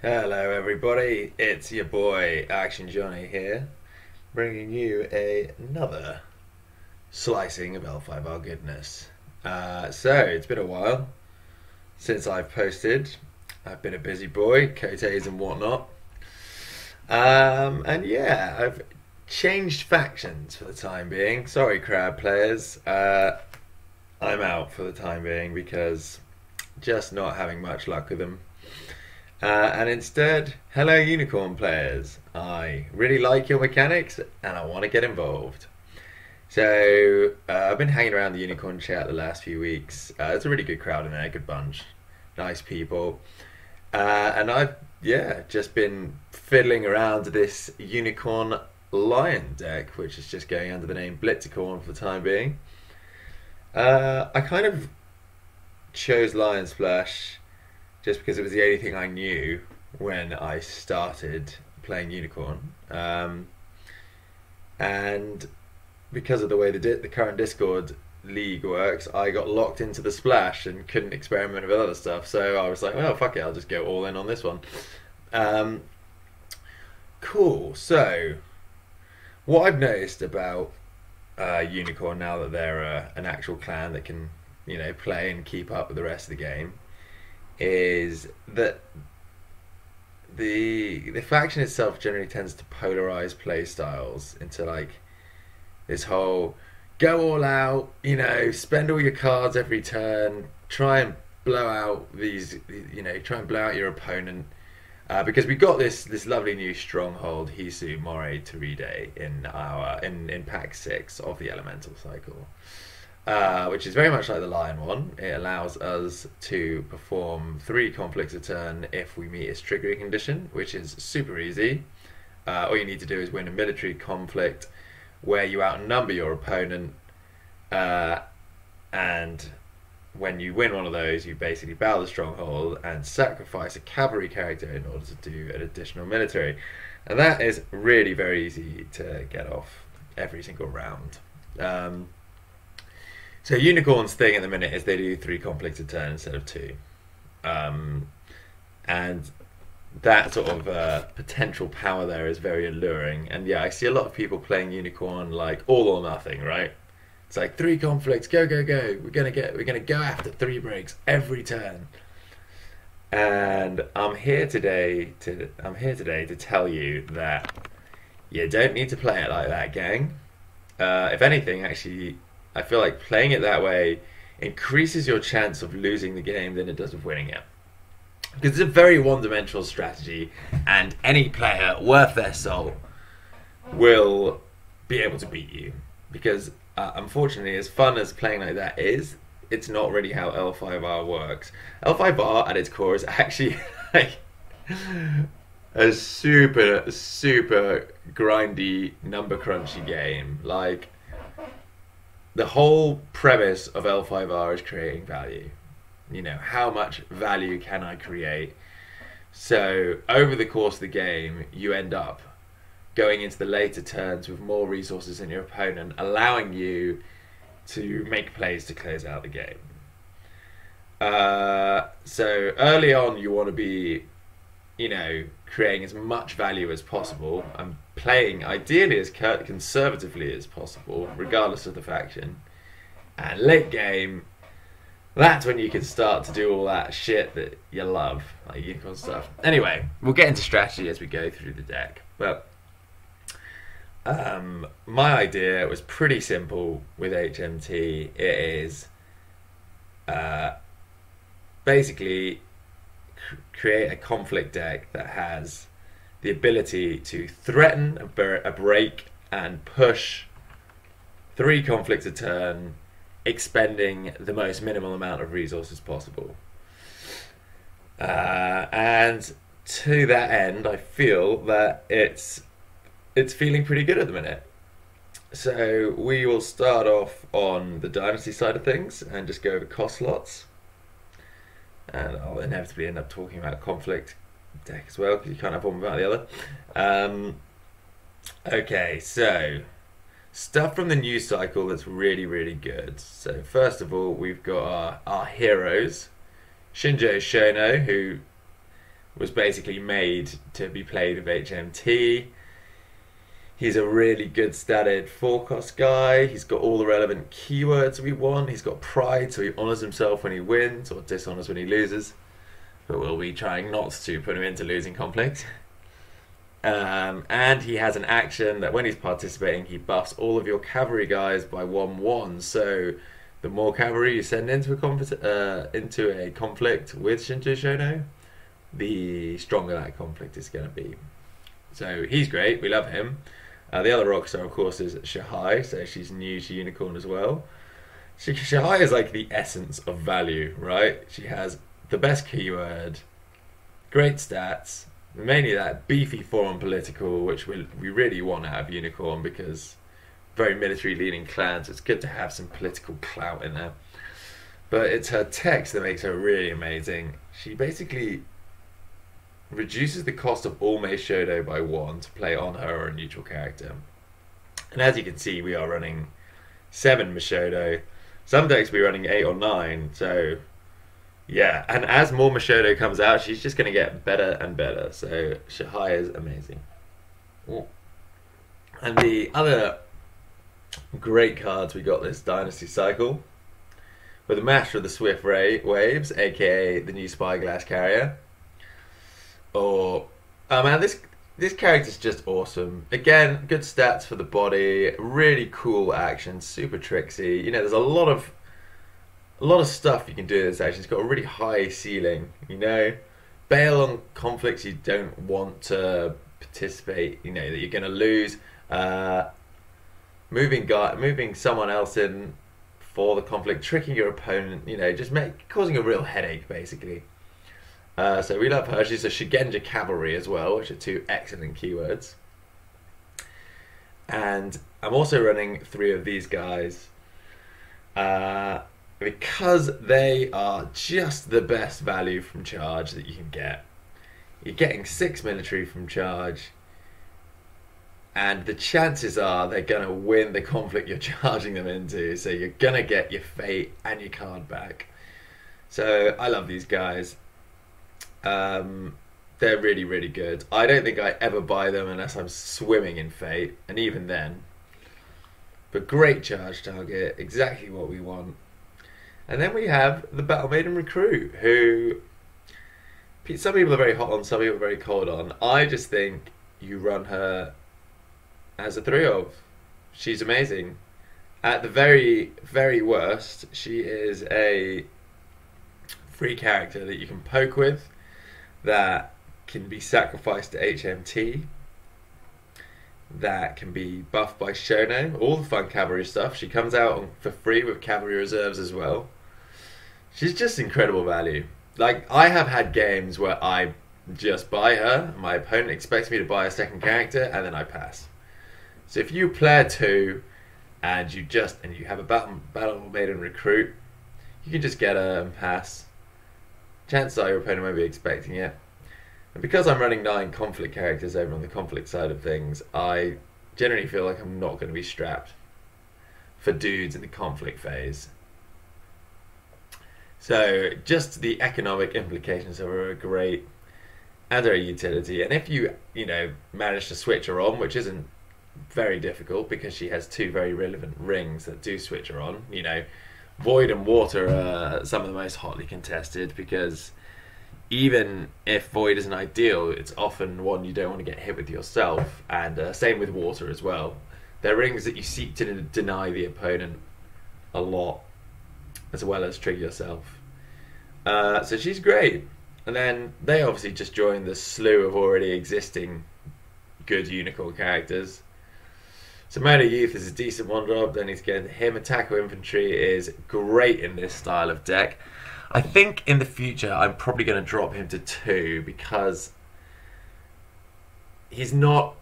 Hello everybody, it's your boy Action Johnny here, bringing you another slicing of L5R goodness. So, it's been a while since I've posted. I've been a busy boy, cotes and whatnot. And yeah, I've changed factions for the time being. Sorry, crowd players. I'm out for the time being because just not having much luck with them. And instead, hello unicorn players. I really like your mechanics and I want to get involved. So I've been hanging around the unicorn chat the last few weeks. It's a really good crowd in there, good bunch, nice people. And I've just been fiddling around this unicorn lion deck, which is just going under the name BlitziCorn for the time being. I kind of chose Lion's Flesh just because it was the only thing I knew when I started playing Unicorn. And because of the way the current Discord league works, I got locked into the splash and couldn't experiment with other stuff. So I was like, well, fuck it, I'll just go all in on this one. Cool. So what I've noticed about Unicorn now that they're an actual clan that can, play and keep up with the rest of the game is that the faction itself generally tends to polarize play styles into like this whole go all out, spend all your cards every turn, try and blow out try and blow out your opponent. Because we got this lovely new stronghold Hisu Moray Toride in pack 6 of the elemental cycle. Which is very much like the lion one. It allows us to perform 3 conflicts a turn if we meet its triggering condition, which is super easy. All you need to do is win a military conflict where you outnumber your opponent, and when you win one of those, you basically bow the stronghold and sacrifice a cavalry character in order to do an additional military. And that is really very easy to get off every single round. So Unicorn's thing at the minute is they do 3 conflicts a turn instead of 2. And that sort of potential power there is very alluring. And yeah, I see a lot of people playing Unicorn like all or nothing, right? It's like 3 conflicts, go, go, go. We're gonna go after 3 breaks every turn. And I'm here today to tell you that you don't need to play it like that, gang. If anything, actually, I feel like playing it that way increases your chance of losing the game than it does of winning it. Because it's a very one-dimensional strategy, and any player worth their salt will be able to beat you. Because, unfortunately, as fun as playing like that is, it's not really how L5R works. L5R, at its core, is actually like a super, super grindy, number crunchy game. Like, the whole premise of L5R is creating value. How much value can I create? So over the course of the game, you end up going into the later turns with more resources than your opponent, allowing you to make plays to close out the game. So early on, you want to be, creating as much value as possible and playing ideally as conservatively as possible, regardless of the faction. And late game, that's when you can start to do all that shit that you love, like unicorn stuff. Anyway, we'll get into strategy as we go through the deck. But my idea was pretty simple with HMT. It is basically create a conflict deck that has the ability to threaten a break and push 3 conflicts a turn, expending the most minimal amount of resources possible. And to that end, I feel that it's feeling pretty good at the minute. So we will start off on the Dynasty side of things and just go over cost slots. And I'll inevitably end up talking about conflict deck as well, because you can't have one without the other. Okay, so stuff from the news cycle that's really, really good. So first of all, we've got our heroes. Shinjo Shono, who was basically made to be played with HMT. He's a really good statted 4-cost guy. He's got all the relevant keywords we want. He's got pride, so he honours himself when he wins or dishonours when he loses. But we'll be trying not to put him into losing conflict. And he has an action that when he's participating, he buffs all of your cavalry guys by 1/1. So the more cavalry you send into a conflict with Shinto Shono, the stronger that conflict is going to be. So he's great. We love him. The other rockstar, of course, is Shahai. So she's new to Unicorn as well. Shahai is like the essence of value, right? She has the best keyword, great stats, mainly that beefy foreign political, which we really want out of Unicorn because very military leaning clans. It's good to have some political clout in there. But it's her text that makes her really amazing. She basically reduces the cost of all Mei Shodo by 1 to play on her or a neutral character. And as you can see, we are running 7 Mishodo. Some decks will be running 8 or 9, so yeah. And as more Mishodo comes out, she's just going to get better and better. So Shahai is amazing. Ooh. And the other great cards we got this Dynasty cycle with the Master of the Swift Waves, aka the new Spyglass Carrier. Oh man, this character's just awesome. Again, good stats for the body, really cool action, super tricksy. You know, there's a lot of stuff you can do with this action. It's got a really high ceiling. You know, bail on conflicts you don't want to participate. You know that you're going to lose. Moving someone else in for the conflict, tricking your opponent. You know, just causing a real headache basically. So we love her. She's a Shigenja Cavalry as well, which are 2 excellent keywords. And I'm also running 3 of these guys because they are just the best value from charge that you can get. You're getting 6 military from charge, and the chances are they're going to win the conflict you're charging them into, so you're going to get your fate and your card back. So I love these guys. They're really, really good. I don't think I ever buy them unless I'm swimming in fate, and even then. But great charge target, exactly what we want. And then we have the Battle Maiden Recruit, who some people are very hot on, some people are very cold on. I just think you run her as a 3-of. She's amazing. At the very, very worst, she is a free character that you can poke with, that can be sacrificed to HMT, that can be buffed by Shono, all the fun cavalry stuff. She comes out for free with cavalry reserves as well. She's just incredible value. Like, I have had games where I just buy her, my opponent expects me to buy a second character, and then I pass. So if you play 2 and you have a Battle Maiden Recruit, you can just get her and pass. Chances are your opponent won't be expecting it. And because I'm running 9 conflict characters over on the conflict side of things, I generally feel like I'm not going to be strapped for dudes in the conflict phase. So just the economic implications of her are great, and her utility. And if you manage to switch her on, which isn't very difficult because she has 2 very relevant rings that do switch her on. You know, Void and Water are some of the most hotly contested because even if Void isn't ideal, it's often one you don't want to get hit with yourself, and same with Water as well. They're rings that you seek to deny the opponent a lot, as well as trigger yourself. So she's great. And then they obviously just joined the slew of already existing good Unicorn characters. So Murder Youth is a decent 1-drop, don't need to get into him. Attack or Infantry is great in this style of deck. I think in the future I'm probably going to drop him to 2 because he's not,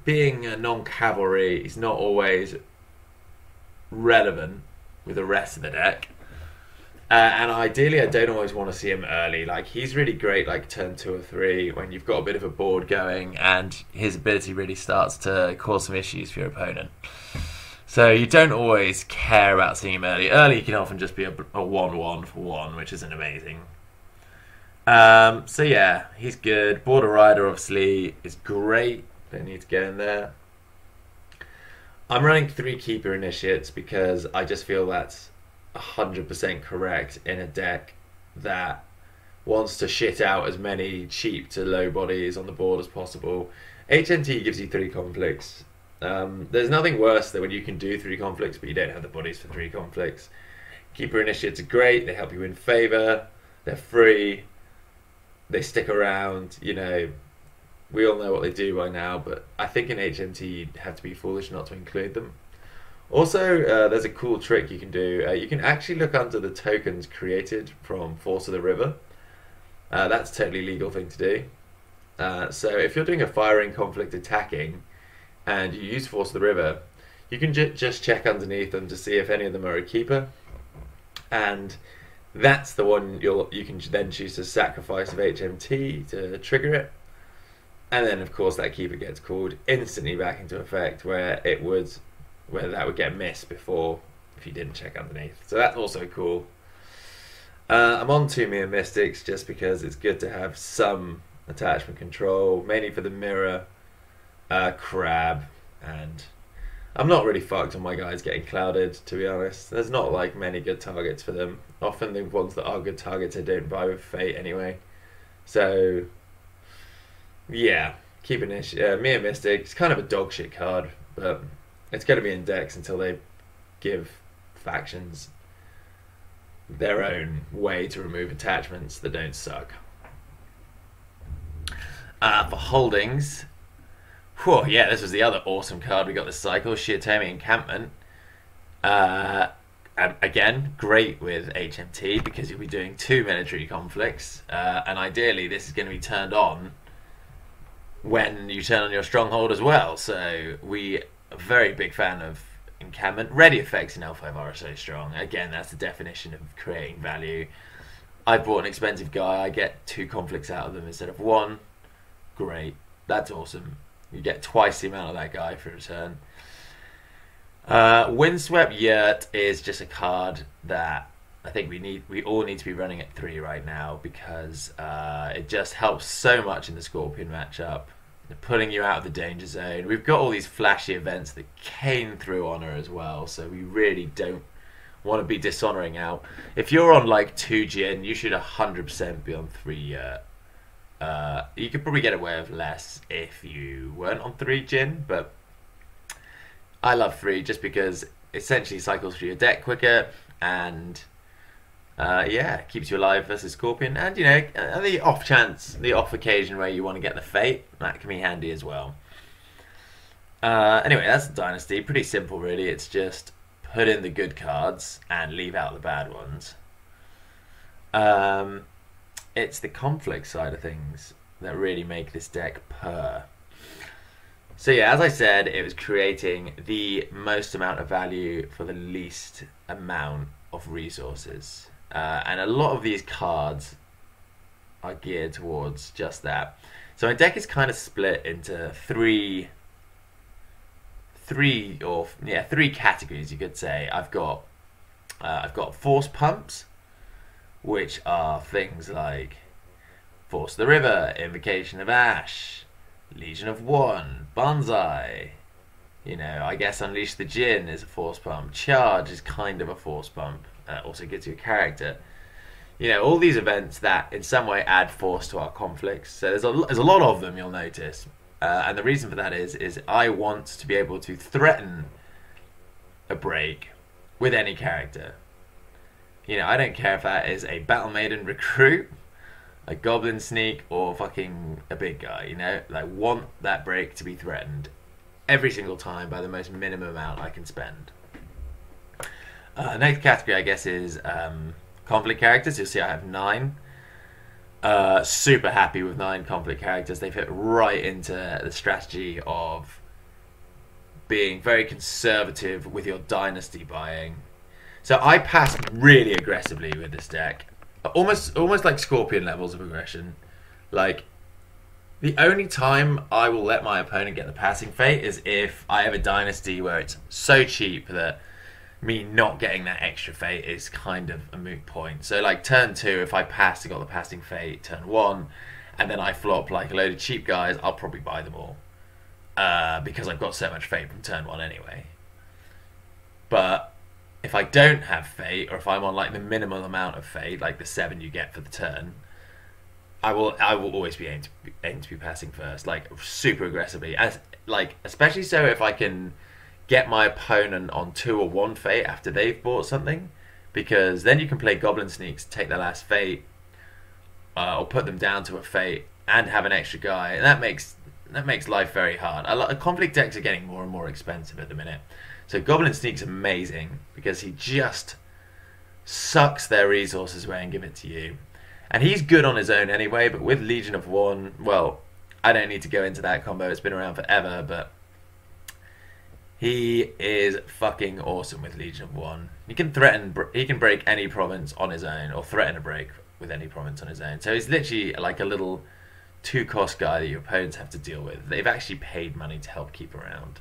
being a non-cavalry, he's not always relevant with the rest of the deck. And ideally I don't always want to see him early. Like, he's really great like turn 2 or 3 when you've got a bit of a board going and his ability really starts to cause some issues for your opponent. So you don't always care about seeing him early. Early can often just be a 1-1 for 1, which isn't amazing. So yeah, he's good. Border Rider obviously is great. Don't need to go in there. I'm running 3 Keeper Initiates because I just feel that's 100% correct in a deck that wants to shit out as many cheap to low bodies on the board as possible. HNT gives you 3 conflicts. There's nothing worse than when you can do 3 conflicts but you don't have the bodies for 3 conflicts. Keeper Initiates are great. They help you win favor. They're free. They stick around. You know, we all know what they do by now, but I think in HMT you'd have to be foolish not to include them. Also, there's a cool trick you can do. You can actually look under the tokens created from Force of the River. That's a totally legal thing to do. So if you're doing a firing conflict attacking and you use Force of the River, you can just check underneath them to see if any of them are a keeper. And that's the one you can then choose to sacrifice of HMT to trigger it. And then, of course, that keeper gets called instantly back into effect where that would get missed before if you didn't check underneath. So that's also cool. I'm on 2 Mere Mystics just because it's good to have some attachment control, mainly for the mirror, crab, and I'm not really fucked on my guys getting clouded, to be honest. There's not like many good targets for them. Often the ones that are good targets I don't buy with Fate anyway. So yeah, Mere Mystic. It's kind of a dog shit card, but it's going to be in decks until they give factions their own way to remove attachments that don't suck. For holdings, whew, yeah, this was the other awesome card we got this cycle, Shiatomi Encampment. And again, great with HMT because you'll be doing 2 military conflicts, and ideally this is going to be turned on when you turn on your stronghold as well. So we are a very big fan of Encampment. Ready effects in L5R are so strong. Again, that's the definition of creating value. I bought an expensive guy. I get 2 conflicts out of them instead of 1. Great. That's awesome. You get twice the amount of that guy for a turn. Windswept Yurt is just a card that I think we all need to be running at 3 right now because it just helps so much in the Scorpion matchup, pulling you out of the danger zone. We've got all these flashy events that came through Honor as well, so we really don't want to be dishonoring out. If you're on like 2 Jin, you should 100% be on 3 Yurt. You could probably get away with less if you weren't on 3 Jin, but I love 3 just because essentially cycles through your deck quicker and yeah, keeps you alive versus Scorpion. And you know, the off occasion where you want to get the Fate, that can be handy as well. Anyway, that's the Dynasty. Pretty simple, really. It's just put in the good cards and leave out the bad ones. It's the conflict side of things that really make this deck purr. So yeah, as I said, it was creating the most amount of value for the least amount of resources. And a lot of these cards are geared towards just that. So my deck is kind of split into three categories, you could say. I've got force pumps, which are things like Force the River, Invocation of Ash, Legion of One, Banzai. You know, I guess Unleash the Djinn is a force pump. Charge is kind of a force pump. Also gets you a character. You know, all these events that in some way add force to our conflicts. So there's a lot of them, you'll notice. And the reason for that is I want to be able to threaten a break with any character. You know, I don't care if that is a Battle Maiden recruit, a Goblin Sneak, or fucking a big guy, you know? I want that break to be threatened every single time by the most minimum amount I can spend. Next category, I guess, is conflict characters. You'll see I have 9. Super happy with 9 conflict characters. They fit right into the strategy of being very conservative with your dynasty buying. So I pass really aggressively with this deck. Almost like Scorpion levels of aggression. Like, the only time I will let my opponent get the passing fate is if I have a dynasty where it's so cheap that me not getting that extra fate is kind of a moot point. So like turn 2, if I pass, I got the passing fate. Turn 1, and then I flop like a load of cheap guys, I'll probably buy them all because I've got so much fate from turn 1 anyway. But if I don't have fate, or if I'm on like the minimal amount of fate, like the 7 you get for the turn, I will always be aim to be passing first, like super aggressively, as like especially so if I can get my opponent on 2 or 1 fate after they've bought something, because then you can play Goblin Sneaks, take their last fate, or put them down to a fate and have an extra guy, and that makes life very hard. Conflict decks are getting more and more expensive at the minute, so Goblin Sneak's amazing because he just sucks their resources away and give it to you. And he's good on his own anyway, but with Legion of One, well, I don't need to go into that combo. It's been around forever, but he is fucking awesome with Legion of One. He can break any province on his own, or threaten a break with any province on his own. So he's literally like a little 2-cost guy that your opponents have to deal with. They've actually paid money to help keep around.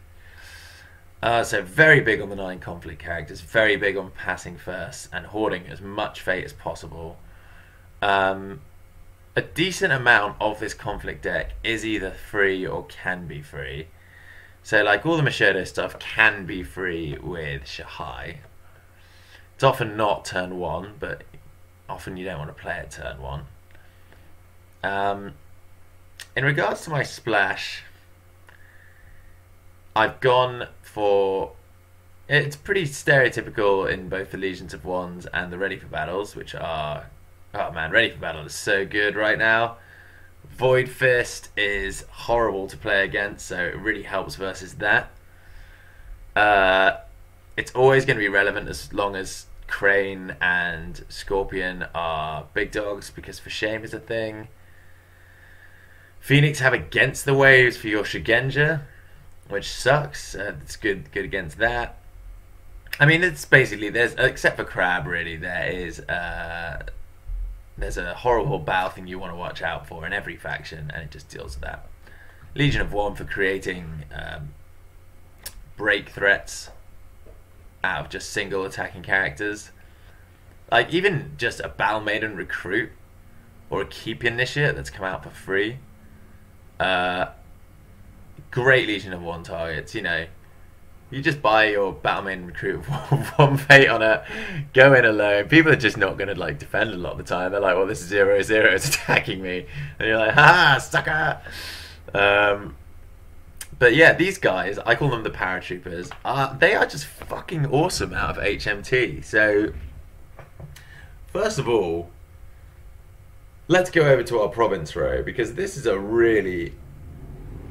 So very big on the 9 conflict characters, very big on passing first and hoarding as much fate as possible. A decent amount of this conflict deck is either free or can be free. So like all the Mashodo stuff can be free with Shahai. It's often not turn 1, but often you don't want to play it turn 1. In regards to my splash, I've gone for... It's pretty stereotypical in both the Legions of Wands and the Ready for Battles, which are... Oh man, Ready for Battle is so good right now. Void Fist is horrible to play against, so it really helps versus that. It's always going to be relevant as long as Crane and Scorpion are big dogs, because For Shame is a thing. Phoenix have Against the Waves for your Shigenja, which sucks. It's good against that. I mean, it's basically, there's, except for Crab really, there's a horrible bow thing you want to watch out for in every faction, and it just deals with that. Legion of One for creating break threats out of just single attacking characters. Like even just a Battle Maiden Recruit or a Keep Initiate that's come out for free. Great Legion of One targets, you know. You just buy your Battle Maiden Recruit with 1 fate on it, go in alone. People are just not going to like defend a lot of the time. They're like, well, this is 0/0, it's attacking me. And you're like, ha, sucker! But yeah, these guys, I call them the paratroopers, they are just fucking awesome out of HMT. So, first of all, let's go over to our province row, because this is a really...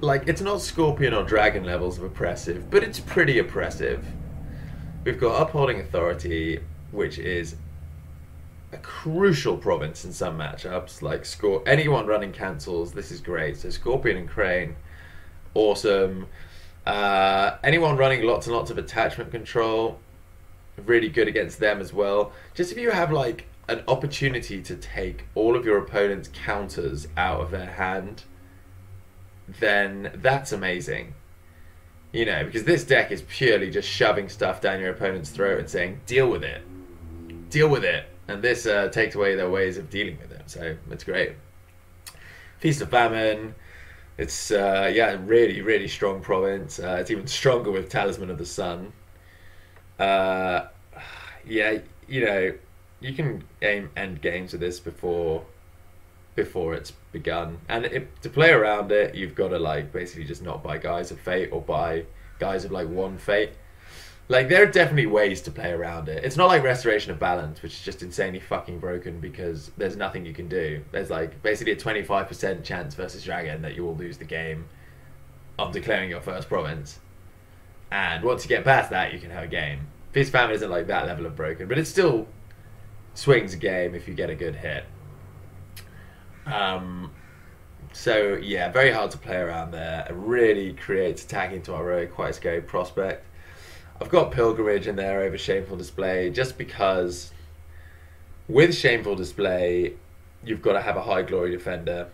Like, it's not Scorpion or Dragon levels of oppressive, but it's pretty oppressive. We've got Upholding Authority, which is a crucial province in some matchups. Like, anyone running cancels, this is great. So Scorpion and Crane, awesome. Anyone running lots and lots of attachment control, really good against them as well. Just if you have, like, an opportunity to take all of your opponent's counters out of their hand, then that's amazing. You know, because this deck is purely just shoving stuff down your opponent's throat and saying, deal with it. Deal with it. And this takes away their ways of dealing with it. So, it's great. Feast of Famine. It's, yeah, really, really strong province. It's even stronger with Talisman of the Sun. Yeah, you know, you can end games with this before it's begun, and to play around it, you've got to like basically just not buy guys of fate or buy guys of like 1 fate. Like, there are definitely ways to play around it. It's not like Restoration of Balance, which is just insanely fucking broken because there's nothing you can do. There's like basically a 25% chance versus Dragon that you will lose the game on declaring your first province, and once you get past that, you can have a game. Feast Famine isn't like that level of broken, but it still swings a game if you get a good hit. So yeah, very hard to play around there. It really creates attack into our row, quite a scary prospect. I've got Pilgrimage in there over Shameful Display, just because with Shameful Display, you've got to have a High Glory Defender.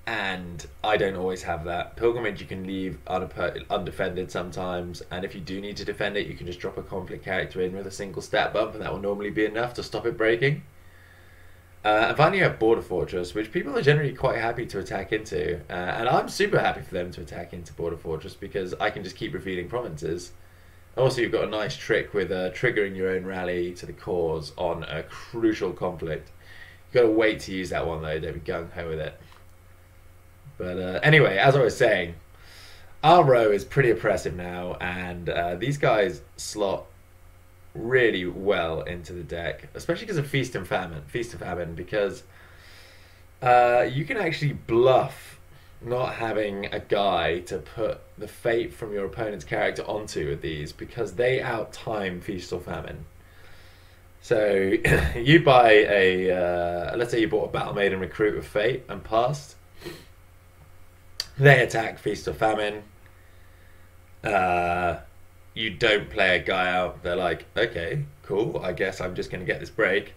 and I don't always have that. Pilgrimage you can leave undefended sometimes, and if you do need to defend it, you can just drop a conflict character in with a single stat bump, and that will normally be enough to stop it breaking. And finally, you have Border Fortress, which people are generally quite happy to attack into, and I'm super happy for them to attack into Border Fortress because I can just keep revealing provinces. Also, you've got a nice trick with triggering your own rally to the cause on a crucial conflict. You've got to wait to use that one though, don't be gung-ho with it. But anyway, as I was saying, our row is pretty oppressive now, and these guys slot really well into the deck, especially because of Feast and Famine. Feast and Famine, because you can actually bluff not having a guy to put the fate from your opponent's character onto with these, because they out-time Feast or Famine. So you buy a, let's say you bought a Battle Maiden Recruit with Fate and passed. They attack Feast or Famine. You don't play a guy out. They're like, okay, cool, I guess I'm just going to get this break.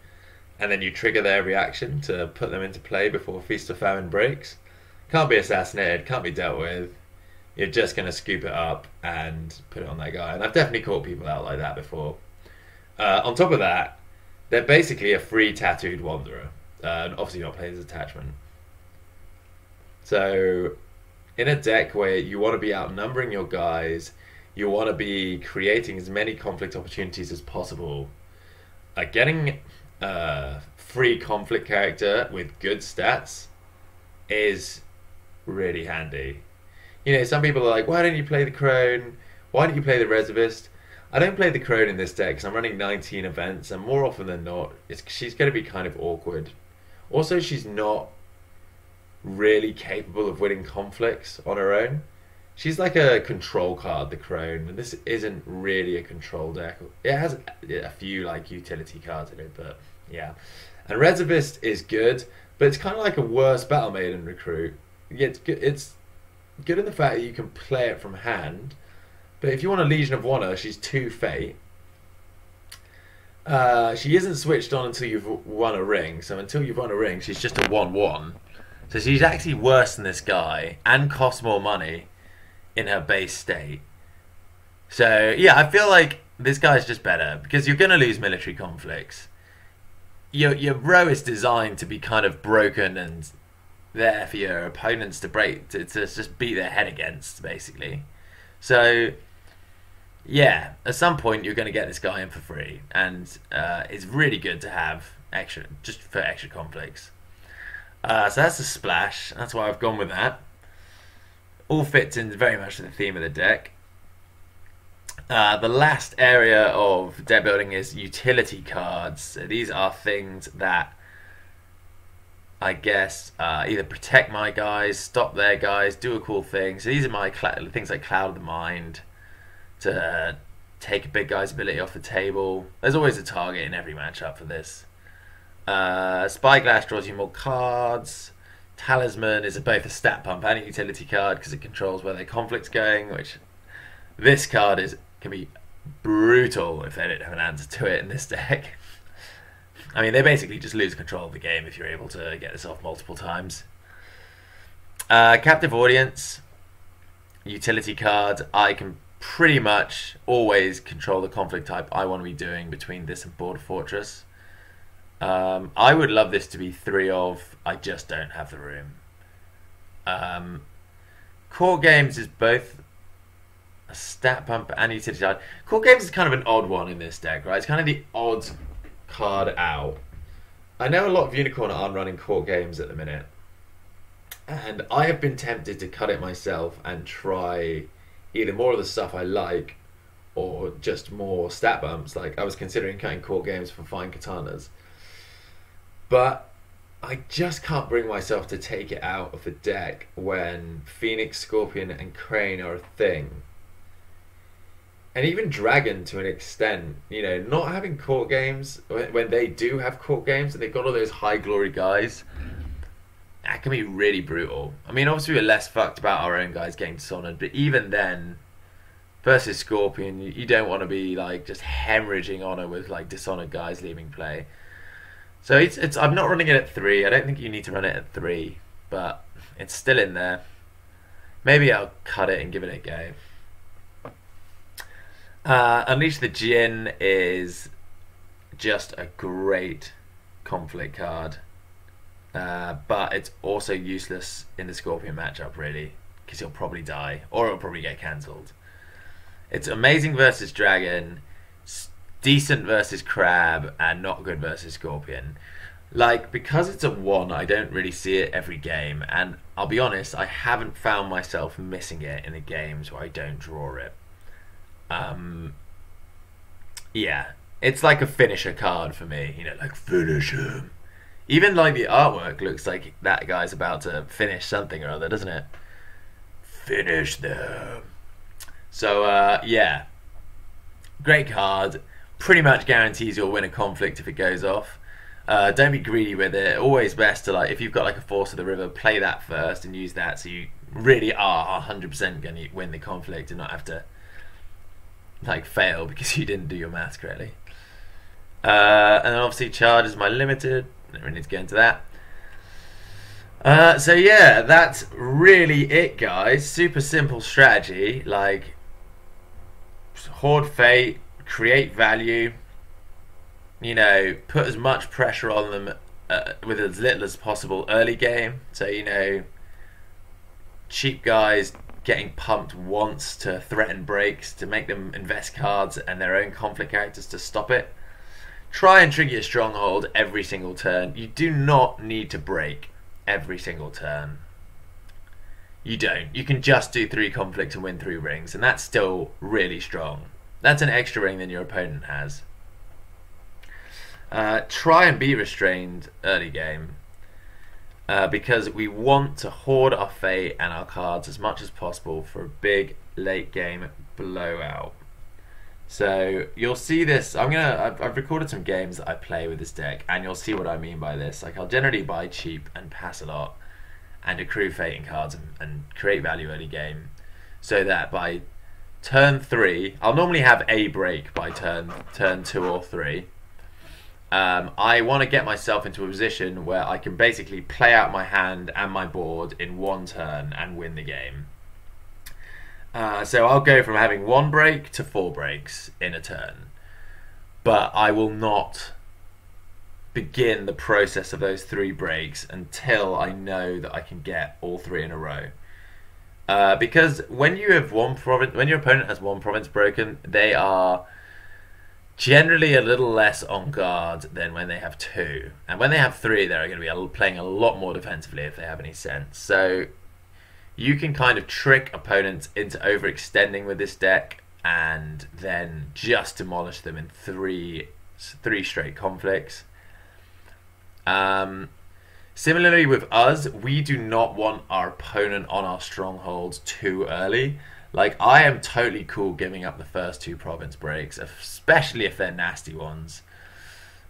And then you trigger their reaction to put them into play before Feast or Famine breaks. Can't be assassinated, can't be dealt with. You're just going to scoop it up and put it on that guy. And I've definitely caught people out like that before. On top of that, they're basically a free Tattooed Wanderer. And obviously not playing as attachment. So in a deck where you want to be outnumbering your guys, you want to be creating as many conflict opportunities as possible, getting a free conflict character with good stats is really handy. You know, some people are like, why don't you play the Crone? Why don't you play the Reservist? I don't play the Crone in this deck because I'm running 19 events, and more often than not, she's going to be kind of awkward. Also, she's not really capable of winning conflicts on her own. She's like a control card, the Crone, and this isn't really a control deck. It has a few like utility cards in it, but yeah. And Reservist is good, but it's kind of like a worse Battle Maiden Recruit. Yeah, it's good in the fact that you can play it from hand, but if you want a Legion of Honor, she's 2 Fate. She isn't switched on until you've won a ring, so until you've won a ring, she's just a 1/1. So she's actually worse than this guy and costs more money in her base state. So yeah, I feel like this guy's just better because you're going to lose military conflicts. Your row is designed to be kind of broken and there for your opponents to break, to just beat their head against, basically. So yeah, at some point you're going to get this guy in for free, and it's really good to have extra, just for extra conflicts. So that's a splash. That's why I've gone with that. All fits in very much to the theme of the deck. The last area of deck building is utility cards. So these are things that I guess either protect my guys, stop their guys, do a cool thing. So these are my things like Cloud of the Mind, to take a big guy's ability off the table. There's always a target in every matchup for this. Spyglass draws you more cards. Talisman is both a stat pump and a utility card because it controls where their conflict's going, which this card can be brutal if they don't have an answer to it in this deck. I mean, they basically just lose control of the game if you're able to get this off multiple times. Captive Audience, utility card. I can pretty much always control the conflict type I want to be doing between this and Border Fortress. I would love this to be 3 of. I just don't have the room. Core Games is both a stat pump and utility card. Core Games is kind of an odd one in this deck, right? It's kind of the odd card out. I know a lot of Unicorn aren't running Core Games at the minute, and I have been tempted to cut it myself and try either more of the stuff I like or just more stat bumps. Like I was considering cutting Core Games for Fine Katanas. But I just can't bring myself to take it out of the deck when Phoenix, Scorpion, and Crane are a thing. And even Dragon to an extent, you know, not having court games, when they do have court games and they've got all those high glory guys, that can be really brutal. I mean, obviously we're less fucked about our own guys getting dishonored, but even then, versus Scorpion, you don't want to be like just hemorrhaging honor with like dishonored guys leaving play. So it's I'm not running it at 3. I don't think you need to run it at 3. but it's still in there. Maybe I'll cut it and give it a go. Unleash the Djinn is just a great conflict card, but it's also useless in the Scorpion matchup, really, because he'll probably die or it'll probably get cancelled. It's amazing versus Dragon, decent versus Crab, and not good versus Scorpion. Like, because it's a 1, I don't really see it every game, and I'll be honest, I haven't found myself missing it in the games where I don't draw it. Yeah, it's like a finisher card for me, you know, like finish him. Even like the artwork looks like that guy's about to finish something or other, doesn't it? Finish them. So, yeah, great card. Pretty much guarantees you'll win a conflict if it goes off. Don't be greedy with it. Always best to, like, if you've got like a Force of the River, play that first and use that so you really are 100% going to win the conflict and not have to like fail because you didn't do your maths correctly. And then obviously charge is my limited. Don't really need to get into that. So yeah, that's really it, guys. Super simple strategy. Like, hoard Fate, create value. You know, put as much pressure on them with as little as possible early game. So, you know, cheap guys getting pumped once to threaten breaks, to make them invest cards and their own conflict characters to stop it. Try and trigger your stronghold every single turn. You do not need to break every single turn. You don't. You can just do 3 conflicts and win 3 rings, and that's still really strong. That's an extra ring than your opponent has. Try and be restrained early game. Because we want to hoard our fate and our cards as much as possible for a big late game blowout. So you'll see this. I've recorded some games that I play with this deck, and you'll see what I mean by this. Like, I'll generally buy cheap and pass a lot, and accrue fate and cards and create value early game, so that by turn 3, I'll normally have a break by turn 2 or 3. I want to get myself into a position where I can basically play out my hand and my board in 1 turn and win the game. So I'll go from having 1 break to 4 breaks in a turn. But I will not begin the process of those 3 breaks until I know that I can get all 3 in a row. Because when you have when your opponent has 1 province broken, they are generally a little less on guard than when they have 2. And when they have 3, they're going to be playing a lot more defensively if they have any sense. So you can kind of trick opponents into overextending with this deck and then just demolish them in 3 straight conflicts. Similarly with us, we do not want our opponent on our strongholds too early. Like, I am totally cool giving up the first 2 province breaks, especially if they're nasty ones.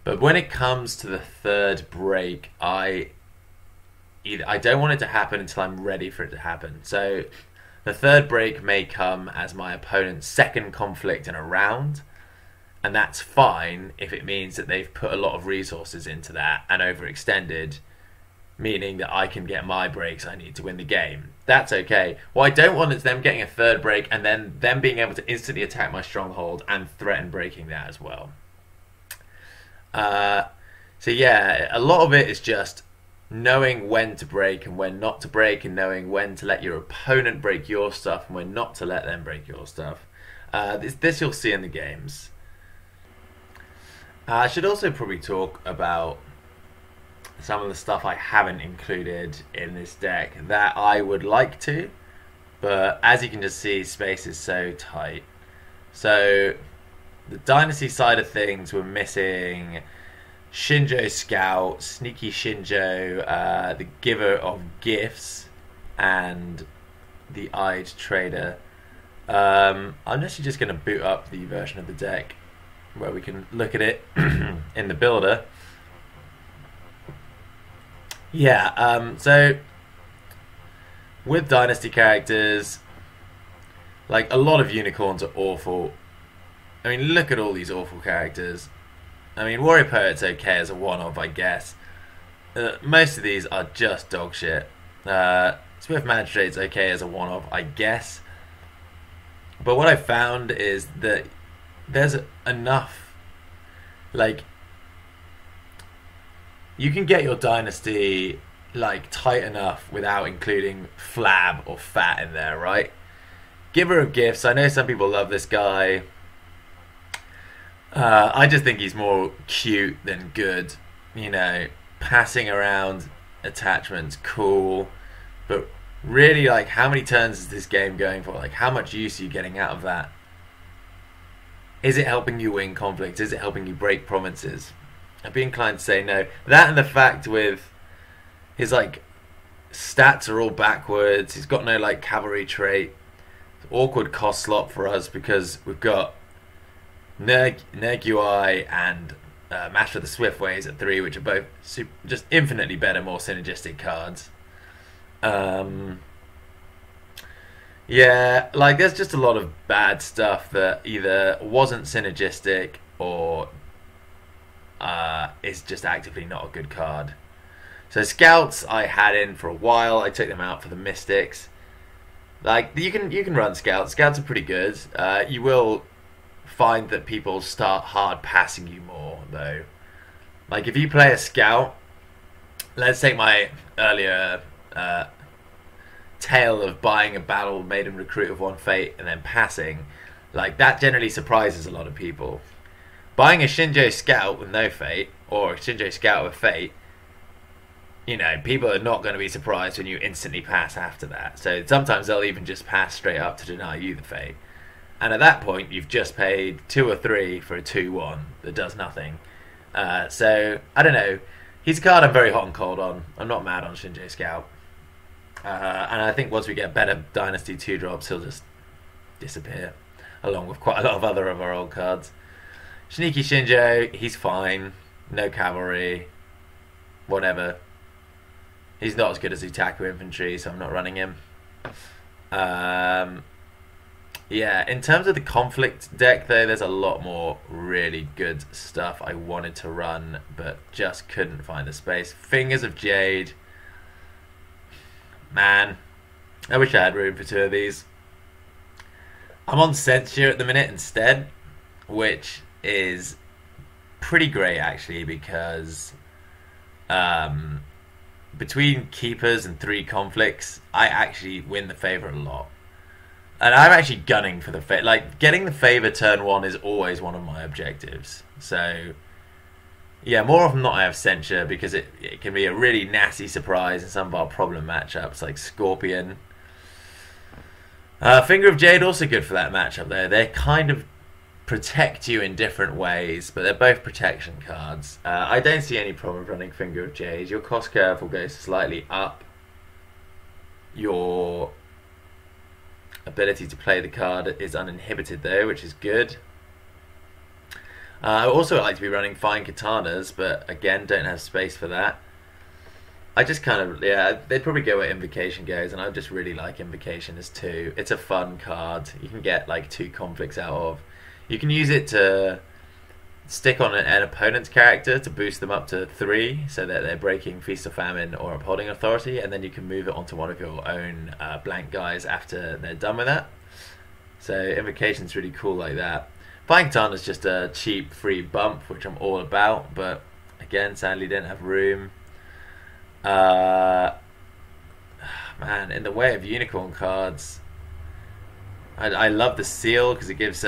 But when it comes to the 3rd break, I don't want it to happen until I'm ready for it to happen. So the 3rd break may come as my opponent's 2nd conflict in a round, and that's fine if it means that they've put a lot of resources into that and overextended, meaning that I can get my breaks I need to win the game. That's okay. What I don't want is them getting a 3rd break and then them being able to instantly attack my stronghold and threaten breaking that as well. So yeah, a lot of it is just knowing when to break and when not to break, and knowing when to let your opponent break your stuff and when not to let them break your stuff. This you'll see in the games. I should also probably talk about some of the stuff I haven't included in this deck that I would like to, but as you can just see, space is so tight. So the Dynasty side of things, we're missing Shinjo Scout, Sneaky Shinjo, the Giver of Gifts, and the Eyed Trader. I'm actually just going to boot up the version of the deck where we can look at it in the builder. Yeah, so with Dynasty characters, like, a lot of unicorns are awful. I mean, look at all these awful characters. I mean, Warrior Poet's okay as a one-off, I guess. Most of these are just dog shit. Swift Magistrate's okay as a one-off, I guess. But what I found is that there's enough, like, you can get your dynasty like tight enough without including Flab or Fat in there, right? Giver of Gifts. I know some people love this guy. I just think he's more cute than good. You know, passing around attachments, cool. But really, like, how many turns is this game going for? Like, how much use are you getting out of that? Is it helping you win conflicts? Is it helping you break provinces? I'd be inclined to say no. That and the fact with his, like, stats are all backwards. He's got no, like, cavalry trait. It's awkward cost slot for us because we've got Nerg UI and Master of the Swiftways at 3, which are both just infinitely better, more synergistic cards. Yeah, like, there's just a lot of bad stuff that either wasn't synergistic or is just actively not a good card. So Scouts I had in for a while. I took them out for the Mystics. Like, you can run Scouts. Scouts are pretty good. You will find that people start hard passing you more, though. Like, if you play a Scout, let's take my earlier tale of buying a battle maiden recruit of 1 fate and then passing. Like, that generally surprises a lot of people. Buying a Shinjo Scout with no fate, or a Shinjo Scout with fate, you know, people are not going to be surprised when you instantly pass after that. So sometimes they'll even just pass straight up to deny you the fate. And at that point, you've just paid 2 or 3 for a 2-1 that does nothing. So, I don't know. He's a card I'm very hot and cold on. I'm not mad on Shinjo Scout. And I think once we get better Dynasty 2-drops, he'll just disappear. Along with quite a lot of other of our old cards. Sneaky Shinjo, he's fine. No cavalry. Whatever. He's not as good as Utaku Infantry, so I'm not running him. Yeah, in terms of the conflict deck, though, there's a lot more really good stuff I wanted to run, but just couldn't find the space. Fingers of Jade. Man, I wish I had room for 2 of these. I'm on Censure at the minute instead, which is pretty great, actually, because between Keepers and 3 conflicts, I actually win the favor a lot. And I'm actually gunning for the favor. Like, getting the favor turn 1 is always one of my objectives. So, yeah, more often than not I have Censure because it can be a really nasty surprise in some of our problem matchups, like Scorpion. Finger of Jade also good for that matchup, though. They kind of protect you in different ways, but they're both protection cards. I don't see any problem with running Finger of Jade. Your cost curve will go slightly up. Your ability to play the card is uninhibited, though, which is good. I also like to be running Fine Katanas, but again, don't have space for that. I just kind of, yeah, they'd probably go where Invocation goes, and I just really like Invocation as 2. It's a fun card. You can get like 2 conflicts out of. You can use it to stick on an opponent's character to boost them up to 3, so that they're breaking Feast or Famine or Upholding Authority, and then you can move it onto one of your own blank guys after they're done with that. So Invocation's really cool like that. Fine Katana's just a cheap free bump, which I'm all about, but again, sadly didn't have room. Man, in the way of unicorn cards, I love the seal because it gives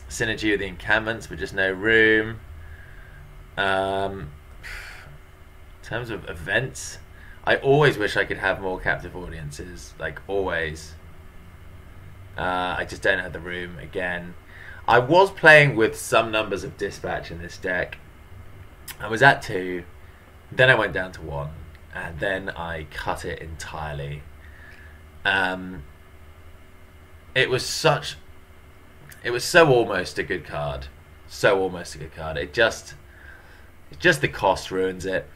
synergy with the encampments, but just no room. In terms of events, I always wish I could have more captive audiences, like always. I just don't have the room again. I was playing with some numbers of dispatch in this deck. I was at 2, then I went down to 1, and then I cut it entirely. It was so almost a good card. So almost a good card. It's just the cost ruins it.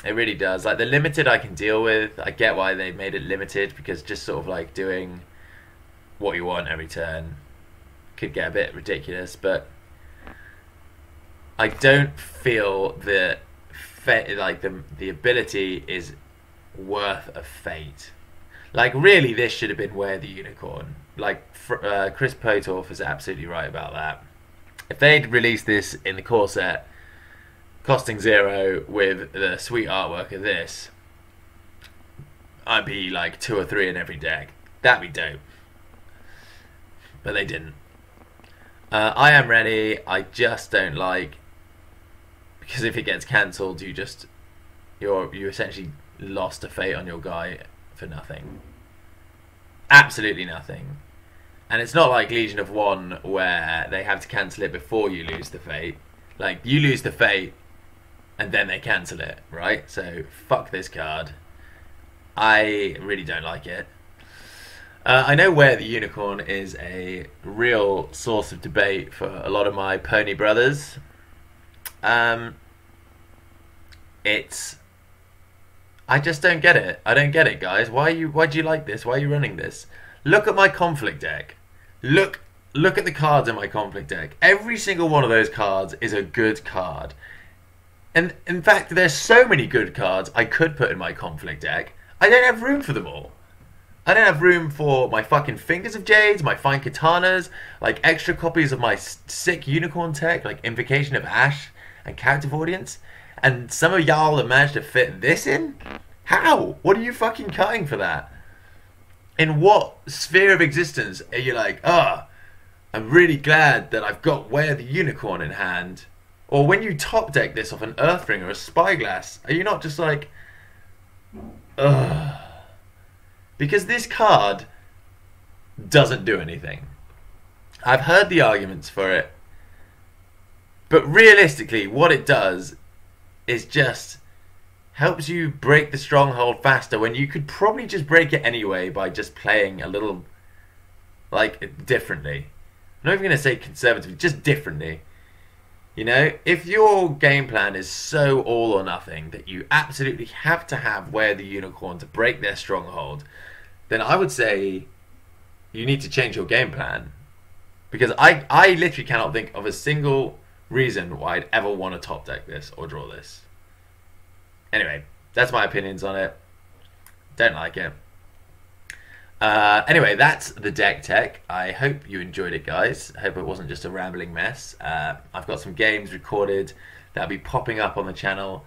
It really does. Like, the limited I can deal with. I get why they made it limited, because just sort of like doing what you want every turn could get a bit ridiculous, but I don't feel that the ability is worth of fate. Like, really, this should have been Where the Unicorn. Like, Chris Potorf is absolutely right about that. If they'd released this in the core set, costing 0 with the sweet artwork of this, I'd be like 2 or 3 in every deck. That'd be dope. But they didn't. I am ready. I just don't like, because if it gets cancelled, you essentially lost a fate on your guy for nothing. Absolutely nothing. And it's not like Legion of One where they have to cancel it before you lose the fate. Like, you lose the fate and then they cancel it, right? So fuck this card. I really don't like it. I know Where the Unicorn is a real source of debate for a lot of my pony brothers. I just don't get it. I don't get it, guys. Why do you like this? Why are you running this? Look at my conflict deck. Look at the cards in my conflict deck. Every single one of those cards is a good card. And in fact, there's so many good cards I could put in my conflict deck. I don't have room for them all. I don't have room for my fucking Fingers of Jades, my Fine Katanas, like extra copies of my sick Unicorn tech, like Invocation of Ash and Captive Audience. And some of y'all have managed to fit this in? How? What are you fucking cutting for that? In what sphere of existence are you like, I'm really glad that I've got Where the Unicorn in hand? Or when you top deck this off an Earthring or a Spyglass, are you not just like, ugh? Because this card doesn't do anything. I've heard the arguments for it, but realistically, what it does is just helps you break the stronghold faster when you could probably just break it anyway by just playing a little, like, differently. I'm not even going to say conservatively, just differently. You know, if your game plan is so all or nothing that you absolutely have to have Where the Unicorn to break their stronghold, then I would say you need to change your game plan. Because I literally cannot think of a single reason why I'd ever want to top deck this or draw this. Anyway, that's my opinions on it. Don't like it. Anyway, that's the deck tech. I hope you enjoyed it, guys. I hope it wasn't just a rambling mess. I've got some games recorded that'll be popping up on the channel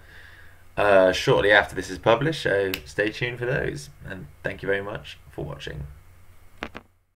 shortly after this is published, so stay tuned for those. And thank you very much for watching.